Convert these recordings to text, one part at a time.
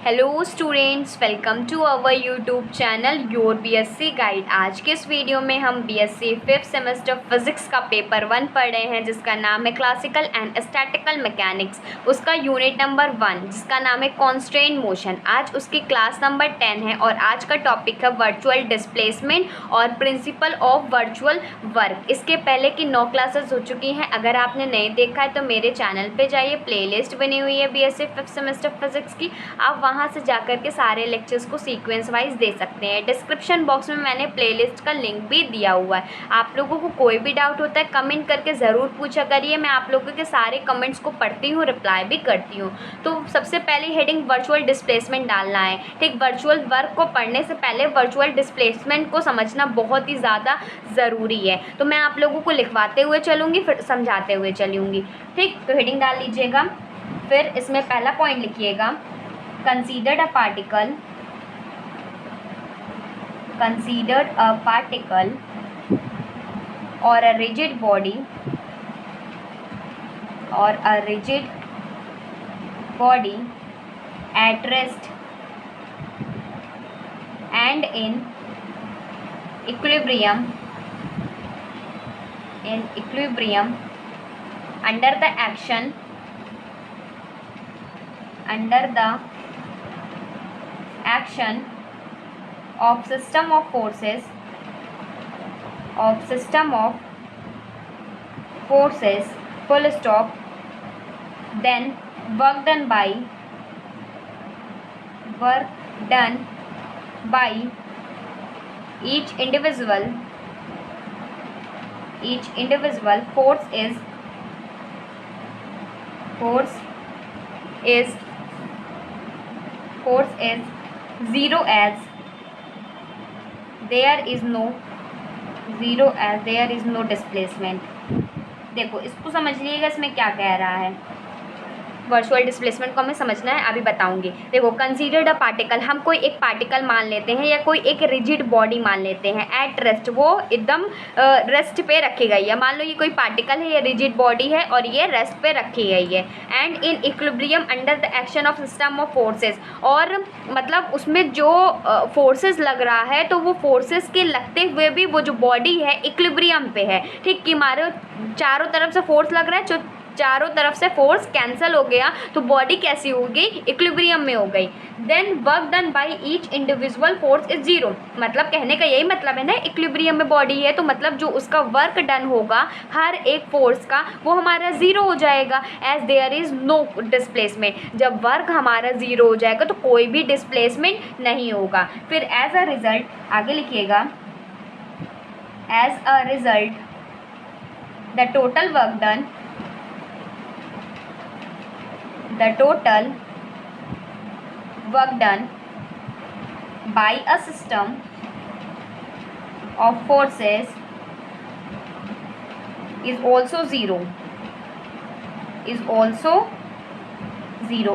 Hello students, welcome to our YouTube channel your BSc guide. आज के इस video में हम बीएससी 5th सेमेस्टर फिजिक्स का पेपर 1 पढ़ रहे हैं, जिसका नाम है क्लासिकल एंड स्टैटिकल मैकेनिक्स। उसका यूनिट नंबर 1 जिसका नाम है कॉन्स्ट्रेंट मोशन। आज उसकी क्लास नंबर 10 है और आज का टॉपिक है वर्चुअल डिस्प्लेसमेंट और प्रिंसिपल ऑफ वर्चुअल वर्क। इसके पहले की 9 क्लासेस हो चुकी हैं। अगर आपने नहीं देखा है तो मेरे चैनल पे जाइए, प्लेलिस्ट बनी हुई है बीएससी 5th सेमेस्टर फिजिक्स की, आप वहाँ से जाकर के सारे लेक्चर्स को सीक्वेंस वाइज दे सकते हैं। डिस्क्रिप्शन बॉक्स में मैंने प्लेलिस्ट का लिंक भी दिया हुआ है। आप लोगों को कोई भी डाउट होता है कमेंट करके ज़रूर पूछा करिए, मैं आप लोगों के सारे कमेंट्स को पढ़ती हूँ, रिप्लाई भी करती हूँ। तो सबसे पहले हेडिंग वर्चुअल डिस्प्लेसमेंट डालना है। ठीक, वर्चुअल वर्क को पढ़ने से पहले वर्चुअल डिस्प्लेसमेंट को समझना बहुत ही ज़्यादा ज़रूरी है। तो मैं आप लोगों को लिखवाते हुए चलूँगी, फिर समझाते हुए चलूँगी। ठीक, तो हेडिंग डाल लीजिएगा। फिर इसमें पहला पॉइंट लिखिएगा, considered a particle or a rigid body at rest and in equilibrium under the action of system of forces full stop, then work done by each individual force is zero as there is no displacement। देखो, इसको समझ लीजिएगा, इसमें क्या कह रहा है। Virtual displacement को हमें समझना है, अभी बताऊंगी। देखो, कंसीडर्ड अ पार्टिकल, हम कोई एक पार्टिकल मान लेते हैं या कोई एक रिजिड बॉडी मान लेते हैं। एट रेस्ट, वो एकदम रेस्ट पे रखी गई है। मान लो ये कोई पार्टिकल है, ये रिजिड बॉडी है और ये रेस्ट पे रखी गई है। And in equilibrium under the action of system of forces, और मतलब उसमें जो फोर्सेस लग रहा है, तो वो फोर्सेस के लगते हुए भी वो जो बॉडी है इक्विलिब्रियम पे है। ठीक, कि हमारे चारों तरफ से फोर्स लग रहा है, जो चारों तरफ से फोर्स कैंसिल हो गया, तो बॉडी कैसी हो गई, इक्विलिब्रियम में हो गई। Then work done by each individual force is zero. मतलब कहने का यही मतलब है ना, इक्विलिब्रियम में बॉडी है तो मतलब जो उसका वर्क डन होगा हर एक फोर्स का, वो हमारा ज़ीरो हो जाएगा। As there is no displacement, जब वर्क हमारा ज़ीरो हो जाएगा तो कोई भी डिस्प्लेसमेंट नहीं होगा। फिर एज अ रिज़ल्ट, आगे लिखिएगा, as a result the total work done by a system of forces is also zero।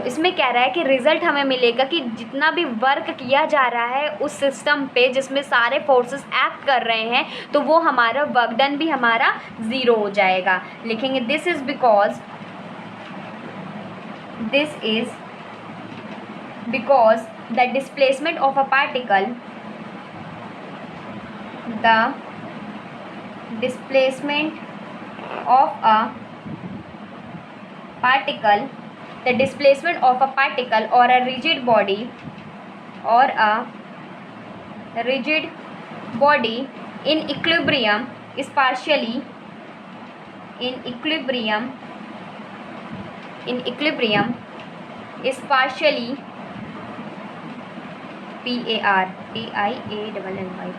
इसमें कह रहा है कि रिजल्ट हमें मिलेगा कि जितना भी वर्क किया जा रहा है उस सिस्टम पे जिसमें सारे फोर्सेस एक्ट कर रहे हैं, तो वो हमारा वर्क डन भी हमारा ज़ीरो हो जाएगा। लिखेंगे this is because the displacement of a particle or a rigid body in equilibrium is partially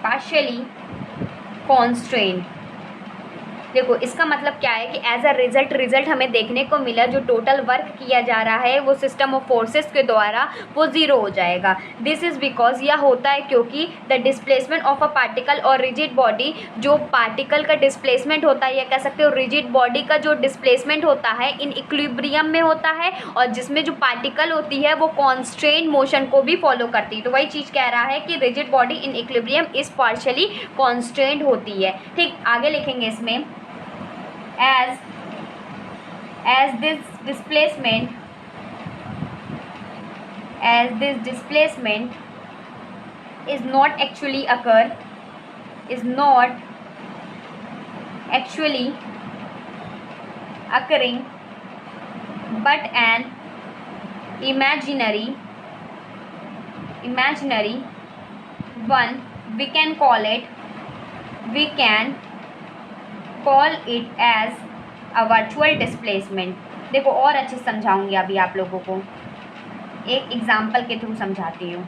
partially constrained। देखो, इसका मतलब क्या है कि एज अ रिजल्ट हमें देखने को मिला, जो टोटल वर्क किया जा रहा है वो सिस्टम ऑफ फोर्सेस के द्वारा वो ज़ीरो हो जाएगा। दिस इज़ बिकॉज, यह होता है क्योंकि the displacement of a particle और रिजिड बॉडी, जो पार्टिकल का डिस्प्लेसमेंट होता है या कह सकते हो रिजिड बॉडी का जो डिस्प्लेसमेंट होता है इन इक्विलिब्रियम में होता है, और जिसमें जो पार्टिकल होती है वो कॉन्स्ट्रेंट मोशन को भी फॉलो करती है। तो वही चीज़ कह रहा है कि rigid body in equilibrium is partially constraint होती है। ठीक, आगे लिखेंगे इसमें, as this displacement as this displacement is not actually occurring but an imaginary one, we can call it as a virtual displacement। देखो और अच्छे से समझाऊंगी अभी आप लोगों को, एक एग्जाम्पल के थ्रू समझाती हूँ।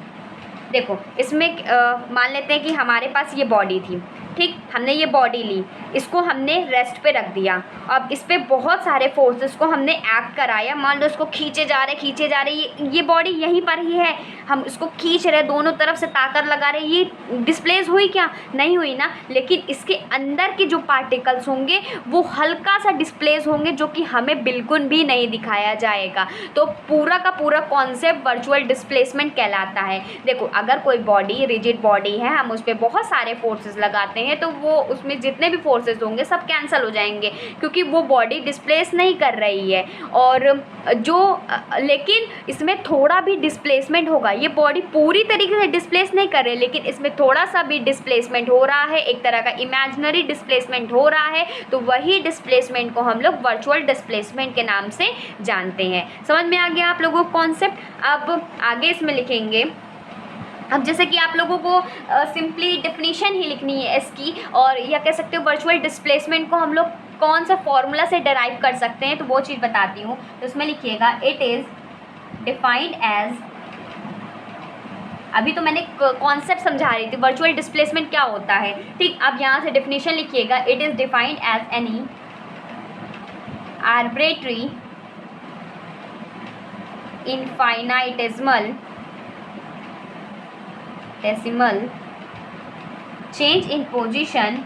देखो इसमें मान लेते हैं कि हमारे पास ये बॉडी थी, ठीक, हमने ये बॉडी ली, इसको हमने रेस्ट पे रख दिया। अब इस पर बहुत सारे फोर्सेस को हमने एक्ट कराया, मान लो इसको खींचे जा रहे, ये बॉडी यहीं पर ही है, हम इसको खींच रहे, दोनों तरफ से ताकत लगा रहे, ये डिस्प्लेस हुई क्या? नहीं हुई ना। लेकिन इसके अंदर के जो पार्टिकल्स होंगे वो हल्का सा डिस्प्लेस होंगे, जो कि हमें बिल्कुल भी नहीं दिखाया जाएगा। तो पूरा का पूरा कॉन्सेप्ट वर्चुअल डिस्प्लेसमेंट कहलाता है। देखो अगर कोई बॉडी रिजिड बॉडी है, हम उस पर बहुत सारे फोर्सेस लगाते हैं तो वो उसमें जितने भी फोर्सेस होंगे सब कैंसिल हो जाएंगे, क्योंकि वो बॉडी डिस्प्लेस नहीं कर रही है। और लेकिन इसमें थोड़ा भी डिस्प्लेसमेंट होगा, ये बॉडी पूरी तरीके से डिस्प्लेस नहीं कर रही, लेकिन इसमें थोड़ा सा भी डिस्प्लेसमेंट हो रहा है, एक तरह का इमेजिनरी डिस्प्लेसमेंट हो रहा है, तो वही डिस्प्लेसमेंट को हम लोग वर्चुअल डिस्प्लेसमेंट के नाम से जानते हैं। समझ में आ गया आप लोगों को कॉन्सेप्ट? अब आगे इसमें लिखेंगे। अब जैसे कि आप लोगों को सिंपली डेफिनेशन ही लिखनी है इसकी, और या कह सकते हो वर्चुअल डिस्प्लेसमेंट को हम लोग कौन सा फॉर्मूला से डराइव कर सकते हैं, तो वो चीज़ बताती हूँ। तो उसमें लिखिएगा इट इज़ डिफाइंड एज, अभी तो मैंने कॉन्सेप्ट समझा रही थी वर्चुअल डिस्प्लेसमेंट क्या होता है, ठीक। अब यहाँ से डेफिनेशन लिखिएगा, it is defined as any arbitrary infinitesimal change in position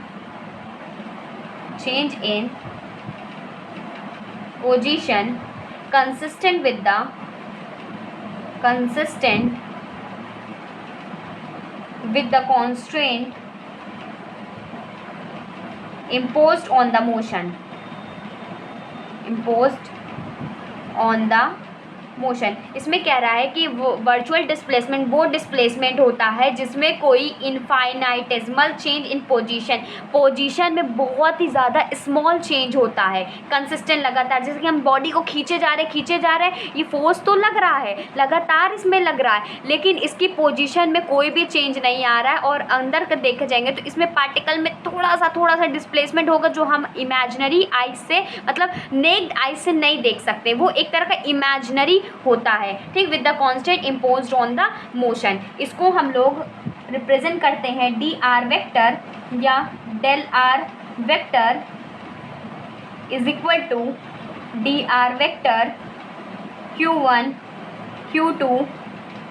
consistent with the constraint imposed on the motion, इसमें कह रहा है कि वो वर्चुअल डिस्प्लेसमेंट वो डिस्प्लेसमेंट होता है जिसमें कोई इनफाइनाइटेसिमल चेंज इन पोजीशन में बहुत ही ज़्यादा स्मॉल चेंज होता है, कंसिस्टेंट लगातार। जैसे कि हम बॉडी को खींचे जा रहे हैं, ये फोर्स तो लग रहा है, लगातार इसमें लग रहा है, लेकिन इसकी पोजीशन में कोई भी चेंज नहीं आ रहा है। और अंदर का देखे जाएंगे तो इसमें पार्टिकल में थोड़ा सा डिस्प्लेसमेंट होगा, जो हम इमेजिनरी आई से, मतलब नेक्ड आई से नहीं देख सकते, वो एक तरह का इमेजिनरी होता है, ठीक। With the constant imposed on the motion, इसको हम लोग रिप्रेजेंट करते हैं डी आर वेक्टर या del R vector is equal to D R vector Q1 Q2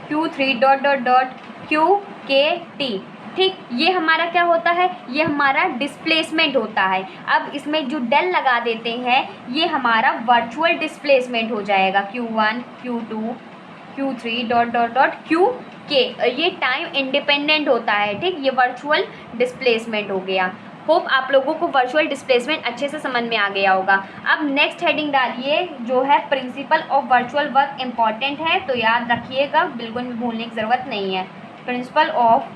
Q3 dot dot dot QKT, ठीक। ये हमारा क्या होता है? ये हमारा डिस्प्लेसमेंट होता है। अब इसमें जो डेल लगा देते हैं ये हमारा वर्चुअल डिस्प्लेसमेंट हो जाएगा, Q1 Q2 Q3 dot dot dot QK, ये टाइम इंडिपेंडेंट होता है, ठीक। ये वर्चुअल डिस्प्लेसमेंट हो गया। होप आप लोगों को वर्चुअल डिस्प्लेसमेंट अच्छे से समझ में आ गया होगा। अब नेक्स्ट हेडिंग डालिए जो है principle of virtual work, important है तो याद रखिएगा, बिल्कुल भी भूलने की ज़रूरत नहीं है। प्रिंसिपल ऑफ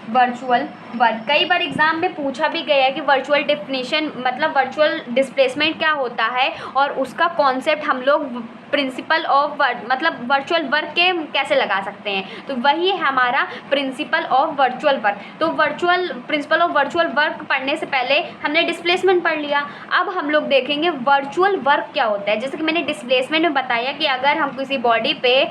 वर्चुअल वर्क, कई बार एग्जाम में पूछा भी गया है कि वर्चुअल डेफिनेशन मतलब वर्चुअल डिस्प्लेसमेंट क्या होता है, और उसका कॉन्सेप्ट हम लोग प्रिंसिपल ऑफ वर्क मतलब वर्चुअल वर्क के कैसे लगा सकते हैं, तो वही है हमारा प्रिंसिपल ऑफ वर्चुअल वर्क। तो प्रिंसिपल ऑफ वर्चुअल वर्क पढ़ने से पहले हमने डिस्प्लेसमेंट पढ़ लिया, अब हम लोग देखेंगे वर्चुअल वर्क क्या होता है। जैसे कि मैंने डिस्प्लेसमेंट में बताया कि अगर हम किसी बॉडी पे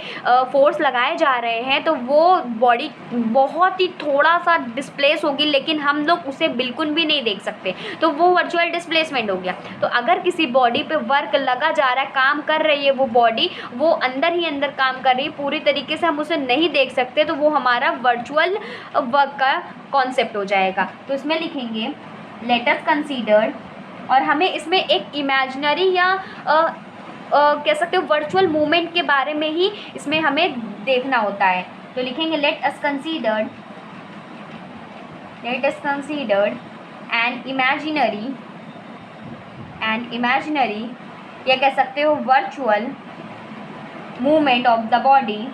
फोर्स लगाए जा रहे हैं तो वो बॉडी बहुत ही थोड़ा सा डिस्प्लेस होगी, लेकिन हम लोग उसे बिल्कुल भी नहीं देख सकते, तो वो वर्चुअल डिस्प्लेसमेंट हो गया। तो अगर किसी बॉडी पे वर्क लगा जा रहा है, काम कर रही है वो बॉडी, वो अंदर ही अंदर काम कर रही है, पूरी तरीके से हम उसे नहीं देख सकते, तो वो हमारा वर्चुअल वर्क का कॉन्सेप्ट हो जाएगा। तो इसमें लिखेंगे लेट अस कंसीडर, और हमें इसमें एक इमेजिनरी या कह सकते हो वर्चुअल मूवमेंट के बारे में ही इसमें हमें देखना होता है। तो लिखेंगे late us consider an imaginary या कह सकते हो virtual movement of the body,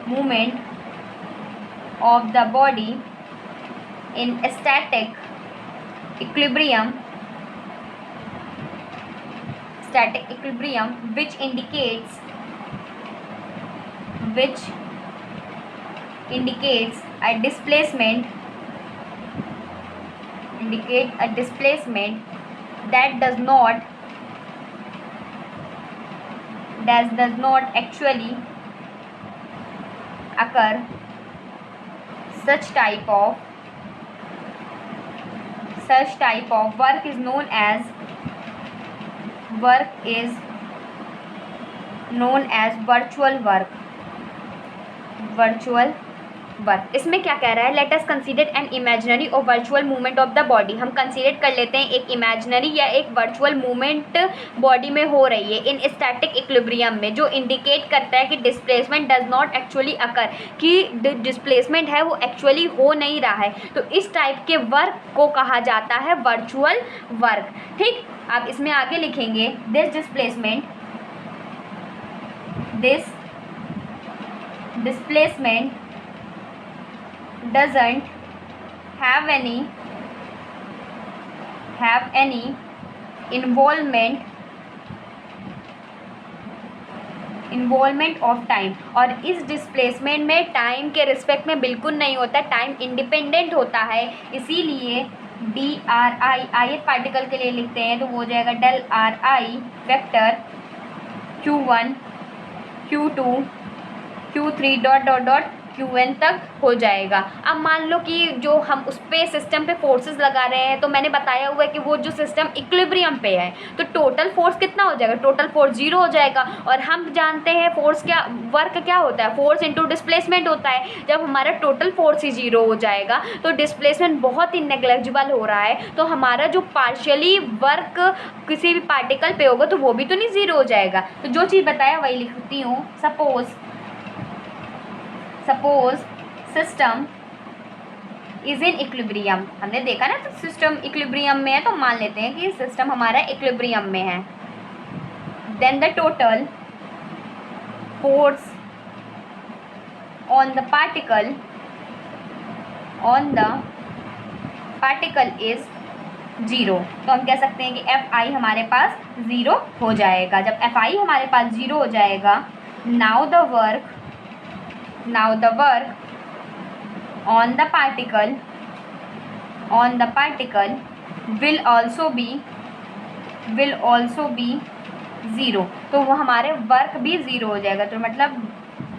movement of the body in static equilibrium, which indicates a displacement that does not actually occur. Such type of work is known as virtual work. इसमें क्या कह रहा है? Let us consider an imaginary और virtual movement of the body. हम consider कर लेते हैं एक इमेजिनरी या एक वर्चुअल मूवमेंट बॉडी में हो रही है इन स्टैटिक इक्विलिब्रियम में, जो इंडिकेट करता है कि डिस्प्लेसमेंट डज नॉट एक्चुअली अकर, कि डिस्प्लेसमेंट है वो एक्चुअली हो नहीं रहा है. तो इस टाइप के वर्क को कहा जाता है वर्चुअल वर्क. ठीक, आप इसमें आगे लिखेंगे this displacement doesn't have any involvement of time. और इस डिस्प्लेसमेंट में टाइम के रिस्पेक्ट में बिल्कुल नहीं होता, टाइम इंडिपेंडेंट होता है. इसीलिए DRI ith पार्टिकल के लिए लिखते हैं तो वो हो जाएगा del RI vector Q1 Q2 Q3 dot Qn तक हो जाएगा. अब मान लो कि जो हम उस पे सिस्टम पे फोर्सेस लगा रहे हैं, तो मैंने बताया हुआ है कि वो जो सिस्टम इक्विलिब्रियम पे है तो टोटल फोर्स कितना हो जाएगा? टोटल फोर्स 0 हो जाएगा. और हम जानते हैं वर्क क्या होता है? फोर्स इंटू डिस्प्लेसमेंट होता है. जब हमारा टोटल फोर्स ही 0 हो जाएगा तो डिस्प्लेसमेंट बहुत ही नेग्लेजिबल हो रहा है, तो हमारा जो पार्शियली वर्क किसी भी पार्टिकल पे होगा तो वो भी तो नहीं 0 हो जाएगा. तो जो चीज़ बताया वही लिखती हूँ. Suppose system is in equilibrium. हमने देखा ना, तो सिस्टम इक्विलिब्रियम में है तो मान लेते हैं कि सिस्टम हमारा इक्विलिब्रियम में है. Then the total force on the particle is 0. तो हम कह सकते हैं कि Fi हमारे पास 0 हो जाएगा. जब Fi हमारे पास 0 हो जाएगा, now the work on the particle will also be 0. तो वो हमारे वर्क भी 0 हो जाएगा. तो मतलब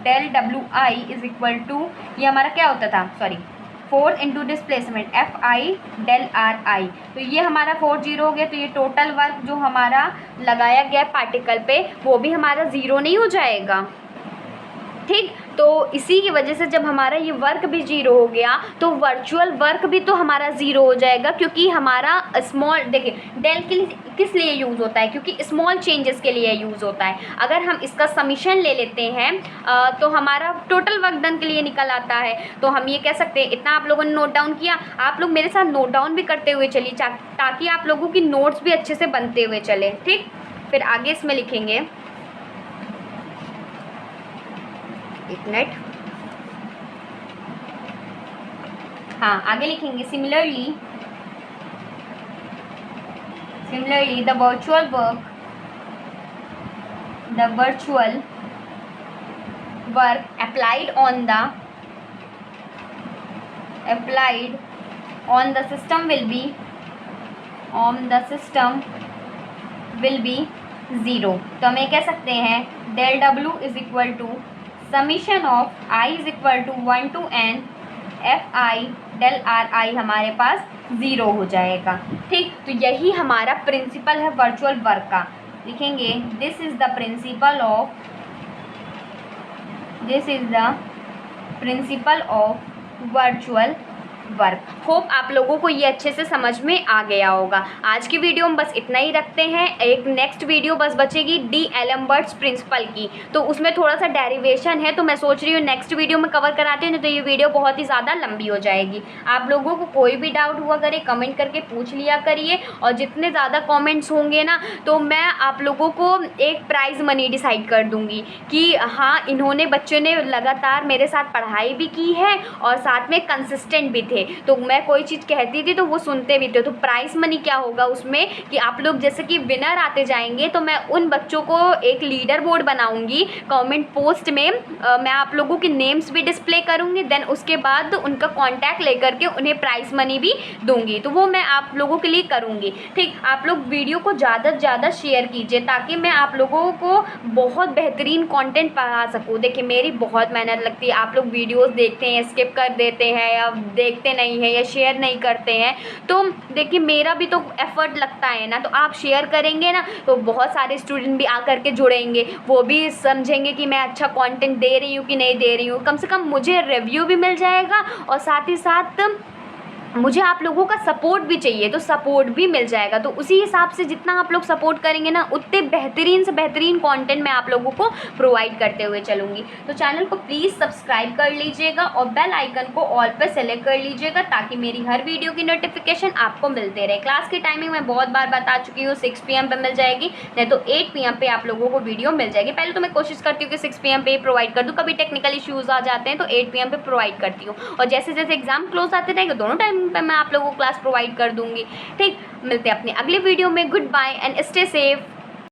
del Wi is equal to, ये हमारा क्या होता था, force into displacement Fi del Ri. तो ये हमारा फोर्स 0 हो गया, तो ये टोटल वर्क जो हमारा लगाया गया पार्टिकल पे वो भी हमारा 0 नहीं हो जाएगा. ठीक, तो इसी की वजह से जब हमारा ये वर्क भी 0 हो गया तो वर्चुअल वर्क भी तो हमारा 0 हो जाएगा, क्योंकि हमारा स्मॉल, देखिए डेल किस लिए यूज़ होता है? क्योंकि स्मॉल चेंजेस के लिए यूज़ होता है. अगर हम इसका समीशन ले लेते हैं तो हमारा टोटल वर्क डन के लिए निकल आता है. तो हम ये कह सकते हैं, इतना आप लोगों ने नोट डाउन किया, आप लोग मेरे साथ नोट डाउन भी करते हुए चलिए ताकि आप लोगों की नोट्स भी अच्छे से बनते हुए चले. ठीक, फिर आगे इसमें लिखेंगे, एक मिनट, हाँ आगे लिखेंगे. Similarly the virtual work applied on the system will be 0. तो हम ये कह सकते हैं del W is equal to summation of I is equal to 1 to n Fi del Ri हमारे पास 0 हो जाएगा. ठीक, तो यही हमारा प्रिंसिपल है वर्चुअल वर्क का. लिखेंगे this is the principle of virtual verb. Hope आप लोगों को ये अच्छे से समझ में आ गया होगा। आज की वीडियो में बस इतना ही रखते हैं। एक नेक्स्ट वीडियो बस बचेगी डी एलम्बर्ट्स प्रिंसिपल की, तो उसमें थोड़ा सा डेरिवेशन है, तो मैं सोच रही हूँ नेक्स्ट वीडियो में कवर कराते हैं, नहीं तो ये वीडियो बहुत ही ज़्यादा लंबी हो जाएगी। आप लोगों को कोई भी डाउट हुआ करे कमेंट करके पूछ लिया करिए, और जितने ज़्यादा कॉमेंट्स होंगे ना तो मैं आप लोगों को एक प्राइज़ मनी डिसाइड कर दूँगी कि हाँ इन्होंने बच्चों ने लगातार मेरे साथ पढ़ाई भी की है और साथ में कंसिस्टेंट भी थे, तो मैं कोई चीज़ कहती थी तो वो सुनते भी थे। तो प्राइस मनी क्या होगा उसमें कि आप लोग जैसे कि विनर आते जाएंगे तो मैं उन बच्चों को एक लीडर बोर्ड बनाऊंगी कमेंट पोस्ट में, मैं आप लोगों के नेम्स भी डिस्प्ले करूंगी, देन उसके बाद उनका कॉन्टैक्ट लेकर के उन्हें प्राइस मनी भी दूंगी, तो वो मैं आप लोगों के लिए करूँगी। ठीक, आप लोग वीडियो को ज़्यादा से ज़्यादा शेयर कीजिए ताकि मैं आप लोगों को बहुत बेहतरीन कंटेंट पढ़ा सकूँ। देखिए मेरी बहुत मेहनत लगती है, आप लोग वीडियोस देखते हैं स्किप कर देते हैं या देखते नहीं हैं या शेयर नहीं करते हैं, तो देखिए मेरा भी तो एफ़र्ट लगता है ना, तो आप शेयर करेंगे ना तो बहुत सारे स्टूडेंट भी आकर के जुड़ेंगे, वो भी समझेंगे कि मैं अच्छा कंटेंट दे रही हूँ कि नहीं दे रही हूँ, कम से कम मुझे रिव्यू भी मिल जाएगा और साथ ही साथ मुझे आप लोगों का सपोर्ट भी चाहिए, तो सपोर्ट भी मिल जाएगा। तो उसी हिसाब से जितना आप लोग सपोर्ट करेंगे ना उतने बेहतरीन से बेहतरीन कंटेंट मैं आप लोगों को प्रोवाइड करते हुए चलूँगी। तो चैनल को प्लीज़ सब्सक्राइब कर लीजिएगा और बेल आइकन को ऑल पर सेलेक्ट कर लीजिएगा ताकि मेरी हर वीडियो की नोटिफिकेशन आपको मिलते रहे। क्लास की टाइमिंग मैं बहुत बार बता चुकी हूँ, 6 PM पर मिल जाएगी, नहीं तो 8 PM पे आप लोगों को वीडियो मिल जाएगी। पहले तो मैं कोशिश करती हूँ कि 6 PM पे प्रोवाइड कर दूँ, कभी टेक्निकल इश्यूज़ आ जाते हैं तो 8 PM पे प्रोवाइड करती हूँ, और जैसे जैसे एग्जाम क्लोज आते रहेंगे दोनों टाइम पे मैं आप लोगों को क्लास प्रोवाइड कर दूंगी। ठीक, मिलते हैं अपनी अगली वीडियो में। Good bye and stay safe.